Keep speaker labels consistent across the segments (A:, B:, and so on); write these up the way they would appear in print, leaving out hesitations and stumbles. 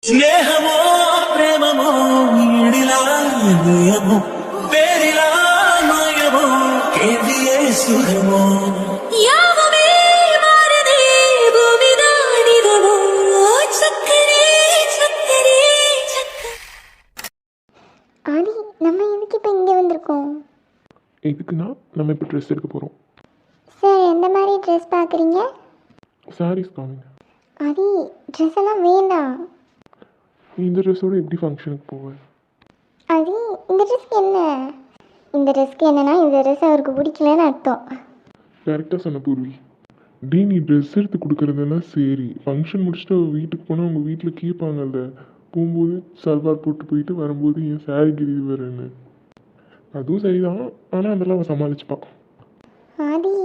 A: స్నేహమో ప్రేమమో ఈడిలా నియమో పేరిలా మాయమో కేంద్రియే సుఖమో యావమే మారదే భూమి దాడిదమో చక్కరే చక్కరే చక్క.
B: ஆதி, நம்ம எதுக்கு இப்போ இங்கே வந்திருக்கோம்?
C: எதுக்குன்னா நம்ம இப்போ ட்ரெஸ் எடுக்க போகிறோம்.
B: சார், எந்த மாதிரி ட்ரெஸ் பார்க்குறீங்க?
C: சாரீஸ் காமிங்க.
B: ஆதி, ட்ரெஸ் எல்லாம் வேண்டாம்.
C: இந்த ட்ரெஸ்ஸோட எப்படி ஃபங்க்ஷனுக்கு போவேன்?
B: ஆதி, இந்த ட்ரெஸ்க்கு என்ன? இந்த ட்ரெஸ்க்கு என்னன்னா இந்த ட்ரெஸ் அவருக்கு பிடிக்கலன்னு அர்த்தம்.
C: கரெக்டாக சொன்ன பூர்வி. டே, நீ ட்ரெஸ் எடுத்து கொடுக்குறதெல்லாம் சரி, ஃபங்க்ஷன் முடிச்சுட்டு அவள் வீட்டுக்கு போனால் அவங்க வீட்டில் கேட்பாங்கல்ல, போகும்போது சல்வார் போட்டு போயிட்டு வரும்போது என் சாரி கிரிது வரேன்னு. அதுவும் சரிதான், ஆனால் அதெல்லாம் அவள் சமாளிச்சுப்பான்.
B: ஆதி,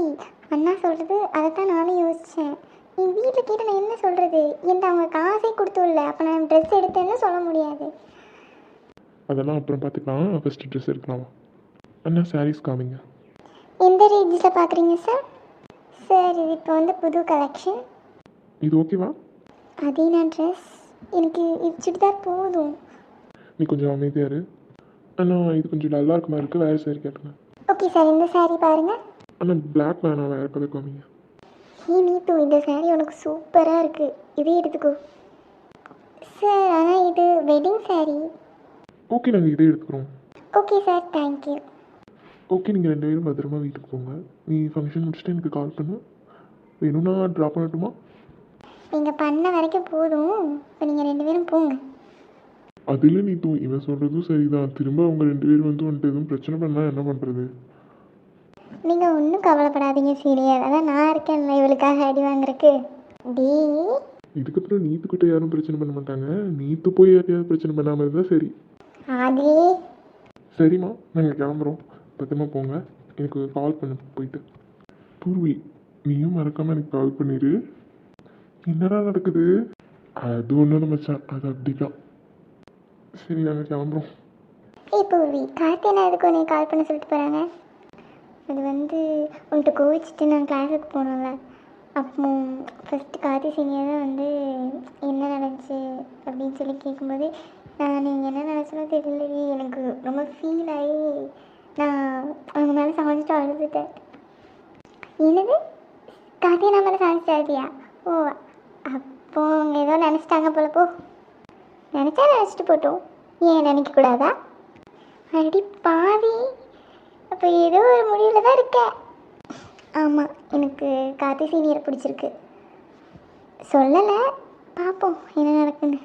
B: அண்ணா சொல்கிறது அதைத்தான் நானும் யோசித்தேன். நீ வீட்டில் கேட்டு நான் என்ன சொல்கிறது? என்கிட்ட அவங்க காசே கொடுத்துடல, அப்போ நான் ட்ரெஸ் எடுத்தேன்னு சொல்ல முடியாது.
C: அதெல்லாம் அப்புறம் பார்த்துக்கலாம், ஃபஸ்ட்டு ட்ரெஸ் எடுக்கலாமா? அண்ணா சாரீஸ் காமிங்க.
B: எந்த ரேஞ்சில் பார்க்குறீங்க சார்? சார், இது இப்போ வந்து புது கலெக்ஷன்.
C: இது ஓகேவா?
B: அதே நான் ட்ரெஸ் எனக்கு இது சுடிதார் போதும்.
C: நீ கொஞ்சம் அமைதியாக இரு. அண்ணா, இது கொஞ்சம் நல்லா இருக்குமா இருக்குது, வேறு சாரி கேட்டுங்க.
B: ஓகே சார், இந்த சாரீ பாருங்கள்.
C: அண்ணா, பிளாக் வேணாம், வேறு கலர் காமிங்க.
B: நீத்து, இந்த சாரீ உனக்கு சூப்பராக இருக்குது, இதே எடுத்துக்கோ. சார், ஆனால் இது வெட்டிங் சாரீ.
C: ஓகே, நாங்கள் இதே எடுத்துக்கிறோம்.
B: Okay sir, thank you.
C: ஓகே, நீங்கள் 2 பேரும் பத்திரமா வீட்டுக்கு போங்க. நீ ஃபங்க்ஷன் முடிச்சுட்டு எனக்கு கால் பண்ணு. வேணும்னா ட்ராப் பண்ணட்டுமா?
B: நீங்கள் பண்ண வரைக்கும் போதும், இப்போ நீங்கள் 2 பேரும் போங்க.
C: அதில் நீ இவன் சொல்கிறதும் சரிதான். திரும்ப அவங்க 2 பேரும் வந்துட்டு எதுவும் பிரச்சனை பண்ணால் என்ன பண்ணுறது?
B: நீங்கள் ஒன்றும் கவலைப்படாதீங்க சீனியர், அதான் நான் இருக்கேன்ல இவளுக்காக அடி வாங்குறதுக்கு. டீ,
C: இதுக்கப்புறம் நீத்துக்கிட்ட யாரும் பிரச்சனை பண்ண மாட்டாங்க. நீத்து போய் யாரையாவது பிரச்சனை பண்ணாமல் இருந்தால் சரி.
B: ஆதி,
C: சரிம்மா, நாங்கள் கிளம்புறோம். பத்திரமா போங்க. எனக்கு கால் பண்ணு போயிட்டு. பூர்வி, நீயும் மறக்காமல் எனக்கு கால் பண்ணிடு. என்னடா நடக்குது? அது ஒன்றும் இல்லை மச்சான், அது அப்படிதான். சரி, நாங்கள் கிளம்புறோம்.
B: பூர்வி, கார்த்தியனா எதுக்கு உன்னை கால் பண்ண சொல்லிட்டு போகிறாங்க? அது வந்து உன்கிட்ட கோவிச்சிட்டு நான் கிளாஸுக்கு போனோம்ல, அப்போ ஃபஸ்ட்டு கார்த்தி சீனியர் தான் வந்து என்ன நடந்துச்சு அப்படின்னு சொல்லி கேட்கும்போது, நான் நீங்கள் என்ன நினச்சனோ தெரியல, எனக்கு ரொம்ப ஃபீல் ஆகி நான் அவங்க மேலே சமைச்சிட்டு அழுதுட்டேன். என்னது, கார்த்தியனா மேலே சமைச்சிட்டு அழுதியா? ஓ, அப்போ அவங்க ஏதோ நினச்சிட்டாங்க போல. போ, நினச்சா நினச்சிட்டு போட்டோம், ஏன் நினைக்கக்கூடாதா? அடி பாவி, அப்போ ஏதோ ஒரு முடிவில் தான் இருக்க. ஆமாம், எனக்கு கார்த்தி சீனியரை பிடிச்சிருக்கு. சொல்லலை, பார்ப்போம் என்ன நடக்குன்னு.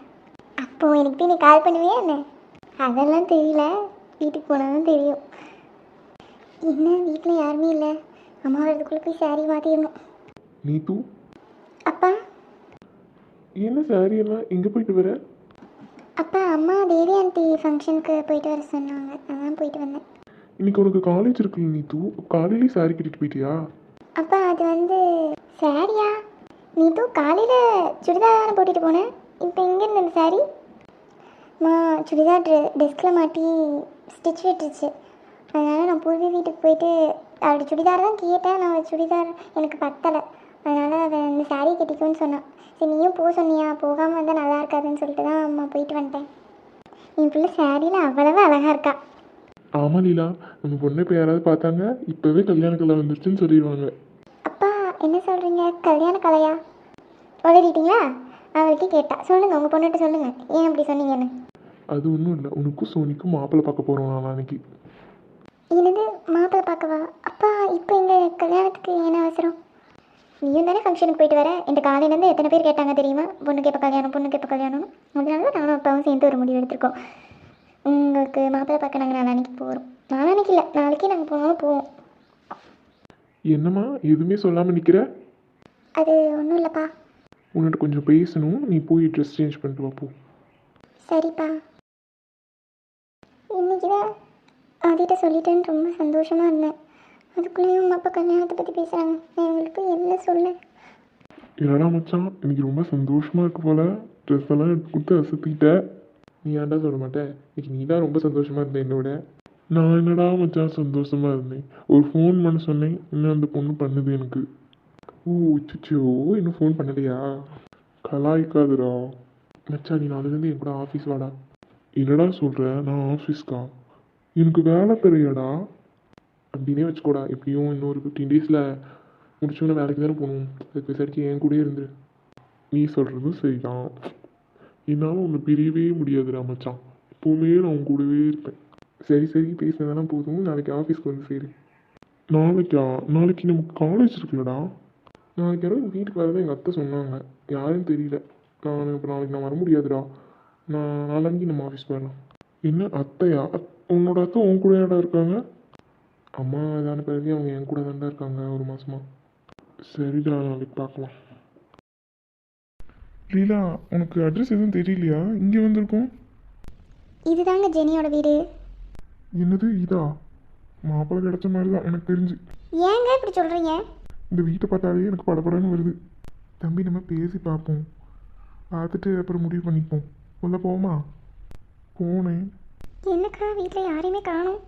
B: அப்போது எனக்கு நீ கால் பண்ணுவியா என்ன? அதெல்லாம் தெரியல, வீட்டுக்கு போனால் தான் தெரியும். என்ன, வீட்டில் யாருமே இல்லை, அம்மா வரதுக்குள்ளே போய் சாரி மாற்றிடணும்.
C: நீத்து,
B: அப்பா.
C: என்ன சாரி எல்லாம் எங்கே போயிட்டு வர?
B: அப்பா, அம்மா தேவி ஆண்டி ஃபங்க்ஷனுக்கு போயிட்டு வர சொன்னாங்க, அதான் போயிட்டு வந்தேன்.
C: இன்னைக்கு உனக்கு காலேஜ் இருக்குல்ல நீத்து, காலையிலேயே சாரி கட்டிட்டு போயிட்டியா?
B: அப்பா, அது வந்து சாரியா? நீ காலையில் சுடிதார் தானே போட்டுட்டு போனேன், இப்போ எங்கேருந்து இந்த சாரி? சுடிதார் டெஸ்கில் மாட்டி ஸ்டிச் விட்டுருச்சு, அதனால் நான் பூர்வி வீட்டுக்கு போயிட்டு அவளுடைய சுடிதார் தான் கேட்டேன். நான் சுடிதார் எனக்கு பத்தலை, அதனால் அவள் இந்த சாரீ கட்டிக்குன்னு சொன்னான். சரி, நீயும் போக சொன்னியா, போகாமல் வந்தால் நல்லா இருக்காதுன்னு சொல்லிட்டு தான் அம்மா போயிட்டு வந்துட்டேன். என் பிள்ளை சாரியில் அவ்வளவு அழகாக இருக்கா.
C: ஆமாம் லீலா, நம்ம பொண்ணை இப்போ யாராவது பார்த்தாங்க இப்போவே கல்யாண கலை வந்துருச்சுன்னு சொல்லிடுவாங்க.
B: அப்பா, என்ன சொல்கிறீங்க? கல்யாண கலையா? உளறிட்டீங்களா? அவள்கிட்ட கேட்டா, சொல்லுங்கள், உங்கள் பொண்ணுகிட்ட சொல்லுங்கள், ஏன் அப்படி சொன்னீங்கன்னு.
C: அது ஒன்றும் இல்லை, உனக்கும் சோனிக்கும் மாப்பிள்ளை பார்க்க போகிறோம் நான் அன்னைக்கு.
B: என்னது, மாப்பிள்ளை பார்க்கவா? அப்பா, இப்போ எங்கள் கல்யாணத்துக்கு என்ன அவசரம்? நீயும் தானே ஃபங்க்ஷனுக்கு போயிட்டு வர. என் காலையிலேருந்து எத்தனை பேர் கேட்டாங்க தெரியுமா, பொண்ணுக்கு எப்போ கல்யாணம், பொண்ணுக்கு எப்போ கல்யாணம். அதனால தான் நானும் அப்பாவும் சேர்ந்து ஒரு முடிவு எடுத்திருக்கோம். உங்களுக்கு மாப்பிள்ளை பார்க்க நாங்கள் நாளைக்கு போகிறோம். நாளைக்கு இல்லை, நாளைக்கே நாங்கள் போனாலும் போவோம்.
C: என்னம்மா எதுவுமே சொல்லாமல் நிற்கிற?
B: அது ஒன்றும் இல்லைப்பா.
C: உன்னிட்ட கொஞ்சம் பேசணும், நீ போய் ட்ரெஸ் சேஞ்ச் பண்ணிட்டு வா போ.
B: சரிப்பா. இன்றைக்கி தான் ஆதிட்ட சொல்லிட்டேன்னு ரொம்ப சந்தோஷமாக இருந்தேன். அதுக்குள்ளேயும் அம்மா அப்பா கல்யாணத்தை பற்றி பேசுகிறாங்க. நான் எங்களுக்கு என்ன சொல்ல?
C: என்னடா மச்சான், இன்னைக்கு ரொம்ப சந்தோஷமாக இருக்கு போல, ட்ரெஸ் எல்லாம் எடுத்து கொடுத்து அசத்திக்கிட்ட. நீ ஏன்டா சொல்ல மாட்டேன், இன்னைக்கு நீ தான் ரொம்ப சந்தோஷமாக இருந்தேன் என்னோட. நான் என்னடா மச்சான் சந்தோஷமாக இருந்தேன், ஒரு ஃபோன் பண்ண சொன்னேன், இன்னும் அந்த பொண்ணு பண்ணுது எனக்கு. ஓ சிச்சோ, இன்னும் ஃபோன் பண்ணலையா? கலாய்க்காதுடா. மச்சான் நீ நாளையிலேருந்து என் கூட ஆஃபீஸ் வாடா. என்னடா சொல்கிற? நான் ஆஃபீஸ்க்கா? எனக்கு வேலை தெரியாடா. அப்படின்னே வச்சுக்கோடா. எப்படியும் இன்னொரு 15 டேஸில் முடிச்சோன்னே வேலைக்கு தானே போகணும். அதுக்கு பேசாடிக்கு என் கூடயே இருந்துரு. நீ சொல்கிறதும் சரிதான். என்னால் உன்னை பிரியவே முடியாதுடா மச்சான். எப்போவுமே நான் உன் கூடவே இருப்பேன். சரி சரி பேசினதானே போதும். நாளைக்கு ஆஃபீஸ்க்கு வந்து சரி. நாளைக்கா? நாளைக்கு நமக்கு காலேஜ் இருக்குல்லடா. நாளைக்கு யாரும் எங்கள் வீட்டுக்கு வரதான் எங்கள் அத்தை சொன்னாங்க. யாருன்னு தெரியல. இப்போ நாளைக்கு நான் வர முடியாதுடா. நாளைக்கு நம்ம ஆஃபீஸ் போயிடலாம். என்ன அத்தையா? உன்னோட அத்தை உன் கூட ஏடா இருக்காங்க? அம்மா இதான பிறகு அவங்க என் கூட தான்டா இருக்காங்க ஒரு மாதமாக. சரிடா நாளைக்கு பார்க்கலாம். லீலா உனக்கு அட்ரஸ் எதுவும் தெரியலையா? இங்கே வந்திருக்கோம்.
B: இதுதாங்க ஜெனியோட வீடு.
C: என்னது இதா? மாப்பிள்ளை கிடைச்ச மாதிரி தான் எனக்கு தெரிஞ்சு.
B: ஏங்க இப்படி சொல்கிறீங்க?
C: இந்த வீட்டை பார்த்தாலே எனக்கு படப்படன்னு வருது. தம்பி நம்ம பேசி பார்ப்போம். பார்த்துட்டு அப்புறம் முடிவு பண்ணிப்போம். உள்ள போமா? போனேன்.
B: என்னக்கா வீட்டில் யாரையுமே காணோம்.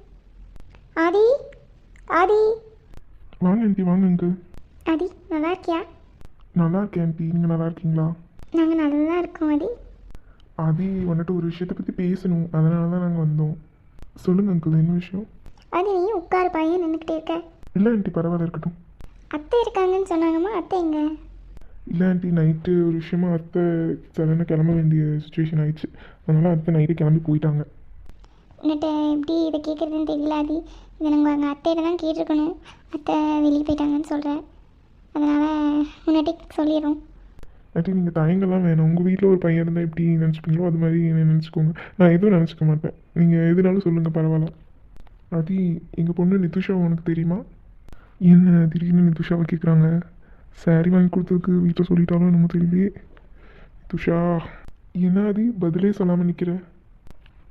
B: ஆதி ஆதி
C: வாங்க ஆண்டி வாங்க அங்கிள்.
B: ஆதி நல்லா இருக்கியா?
C: நல்லா இருக்கேன் ஆண்டி. நீங்கள் நல்லா இருக்கீங்களா?
B: நாங்கள் நல்லா இருக்கோம் ஆதி.
C: அது வந்துட்டு ஒரு விஷயத்தை பற்றி பேசணும், அதனால தான் நாங்கள் வந்தோம். சொல்லுங்கள் அங்கிள், என்ன விஷயம்?
B: ஆதி நீ உட்காரு, பையன் நின்றுக்கிட்டே இருக்க.
C: இல்லை ஆண்டி பரவாயில்ல இருக்கட்டும்.
B: அத்தை இருக்காங்கன்னு சொன்னாங்கம்மா, அத்தை எங்க?
C: இல்லை ஆண்டி நைட்டு ஒரு விஷயமா அத்தை சடனாக கிளம்ப வேண்டிய சுச்சுவேஷன் ஆயிடுச்சு. அதனால் அத்தை நைட்டு கிளம்பி போயிட்டாங்க.
B: உன்னிட்ட எப்படி இதை கேட்குறதுன்னு தெரியல ஆதி. இதை நாங்கள் எங்கள் அத்தையிட்ட தான் கேட்டிருக்கணும். அத்தை வெளியே போயிட்டாங்கன்னு சொல்கிறேன். அதனால் முன்னாடி சொல்லிடுறோம்.
C: ஆண்டி நீங்கள் தயங்கெல்லாம் வேணாம். உங்கள் வீட்டில் ஒரு பையன் இருந்தால் எப்படி நினச்சிப்பீங்களோ அது மாதிரி என்ன நினச்சிக்கோங்க. நான் எதுவும் நினச்சிக்க மாட்டேன். நீங்கள் எதுனாலும் சொல்லுங்கள் பரவாயில்ல. அது எங்கள் பொண்ணு நிதுஷா உனக்கு தெரியுமா? என்ன திடீர்னு நிதுஷாவை கேட்குறாங்க? சாரி வாங்கி கொடுத்ததுக்கு வீட்டில் சொல்லிட்டாலும் என்னமோ தெரியலையே. நிதுஷா என்ன அது பதிலே சொல்லாமல் நிற்கிற?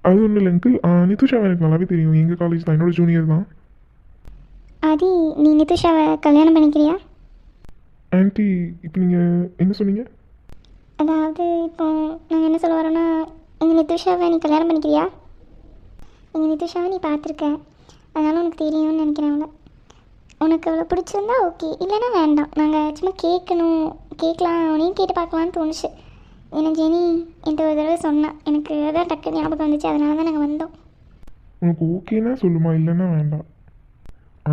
C: அது ஒன்றும் இல்லை அங்கிள். நிதுஷாவை எனக்கு நல்லாவே தெரியும். எங்கள் காலேஜ் தான், என்னோட ஜூனியர் தான்.
B: ஆதி நீ நிதுஷாவை கல்யாணம் பண்ணிக்கிறியா?
C: ஆண்டி இப்போ நீங்கள் என்ன சொன்னீங்க?
B: அதாவது இப்போ நாங்கள் என்ன சொல்ல வரோன்னா, எங்கள் நிதுஷாவை நீ கல்யாணம் பண்ணிக்கிறியா? எங்கள் நிதுஷாவை நீ பார்த்துருக்க, அதனால உனக்கு தெரியும்னு நினைக்கிறேன். அவளை உனக்கு அவ்வளோ பிடிச்சிருந்தா ஓகே, இல்லைன்னா வேண்டாம். நாங்கள் சும்மா கேட்கலாம் உனையும் கேட்டு பார்க்கலான்னு தோணுச்சு. ஏன்னா ஜெனி என்கிட்ட ஒரு தடவை சொன்னான், எனக்கு அதான் டக்கு ஞாபகம் வந்துச்சு. அதனால தான் நாங்கள் வந்தோம்.
C: உனக்கு ஓகேனா சொல்லுமா, இல்லைன்னா வேண்டாம்.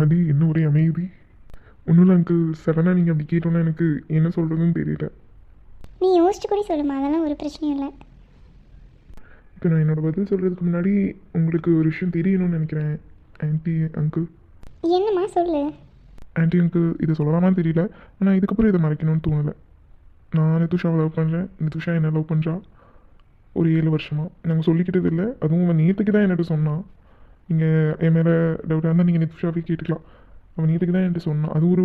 C: அது என்ன ஒரே அமைதி. ஒன்றும் இல்லை அங்கிள், சடனாக நீங்கள் அப்படி கேட்டோன்னா எனக்கு என்ன சொல்கிறதுன்னு தெரியல.
B: நீ யோசிச்சு கூட சொல்லுமா, அதெல்லாம் ஒரு பிரச்சனையும் இல்லை.
C: இப்போ நான் என்னோடய பதில் சொல்கிறதுக்கு முன்னாடி உங்களுக்கு ஒரு விஷயம் தெரியணும்னு நினைக்கிறேன் ஆன்ட்டி அங்கிள்.
B: என்னம்மா சொல்லு.
C: ஆன்ட்டி அங்கிள் இதை சொல்லலாமான்னு தெரியல, ஆனால் இதுக்கப்புறம் இதை மறைக்கணும்னு தோணலை. நான் நிதுஷாவை லவ் பண்ணுறேன், நிதுஷா என்ன லவ் பண்ணுறா. ஒரு 7 வருஷமாக நாங்கள் சொல்லிக்கிட்டது இல்லை. அதுவும் அவன் நேற்றுக்கு தான் என்கிட்ட சொன்னான். நீங்கள் என் மேலே டவுட்டாக இருந்தால் நீங்கள் நிதுஷாவே கேட்டுக்கலாம். அவன் நேற்றுக்கு தான் என்கிட்ட சொன்னான். அது ஒரு